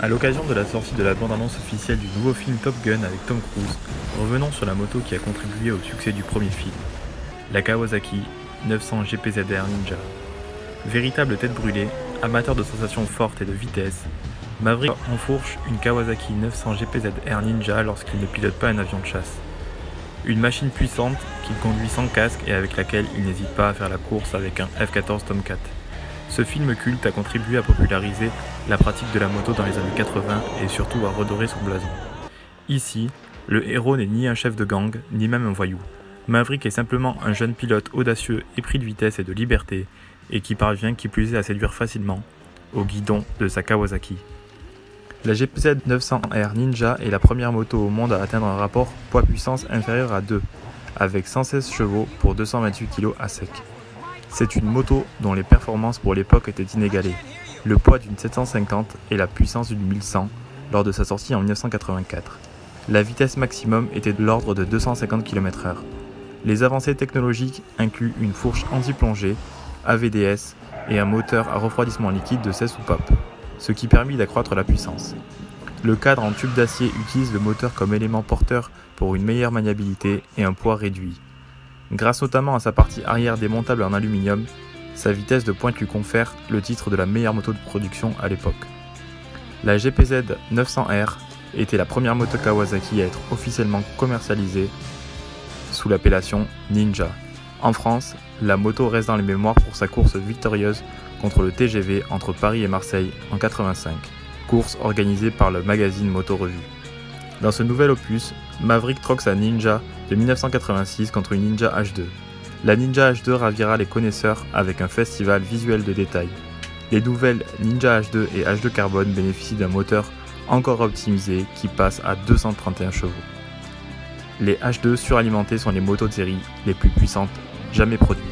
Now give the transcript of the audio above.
À l'occasion de la sortie de la bande-annonce officielle du nouveau film Top Gun avec Tom Cruise, revenons sur la moto qui a contribué au succès du premier film, la Kawasaki 900 GPZR Ninja. Véritable tête brûlée, amateur de sensations fortes et de vitesse, Maverick enfourche une Kawasaki 900 GPZR Ninja lorsqu'il ne pilote pas un avion de chasse. Une machine puissante qu'il conduit sans casque et avec laquelle il n'hésite pas à faire la course avec un F-14 Tomcat. Ce film culte a contribué à populariser la pratique de la moto dans les années 80 et surtout à redorer son blason. Ici, le héros n'est ni un chef de gang, ni même un voyou. Maverick est simplement un jeune pilote audacieux épris de vitesse et de liberté, et qui parvient qui plus est à séduire facilement au guidon de sa Kawasaki. La GPZ 900R Ninja est la première moto au monde à atteindre un rapport poids-puissance inférieur à 2, avec 116 chevaux pour 228 kg à sec. C'est une moto dont les performances pour l'époque étaient inégalées, le poids d'une 750 et la puissance d'une 1100 lors de sa sortie en 1984. La vitesse maximum était de l'ordre de 250 km/h. Les avancées technologiques incluent une fourche anti-plongée, AVDS et un moteur à refroidissement liquide de 16 soupapes, ce qui permit d'accroître la puissance. Le cadre en tube d'acier utilise le moteur comme élément porteur pour une meilleure maniabilité et un poids réduit. Grâce notamment à sa partie arrière démontable en aluminium, sa vitesse de pointe lui confère le titre de la meilleure moto de production à l'époque. La GPZ 900R était la première moto Kawasaki à être officiellement commercialisée sous l'appellation Ninja. En France, la moto reste dans les mémoires pour sa course victorieuse contre le TGV entre Paris et Marseille en 85, course organisée par le magazine Moto Revue. Dans ce nouvel opus, Maverick troque sa Ninja de 1986 contre une Ninja H2. La Ninja H2 ravira les connaisseurs avec un festival visuel de détails. Les nouvelles Ninja H2 et H2 Carbone bénéficient d'un moteur encore optimisé qui passe à 231 chevaux. Les H2 suralimentés sont les motos de série les plus puissantes jamais produites.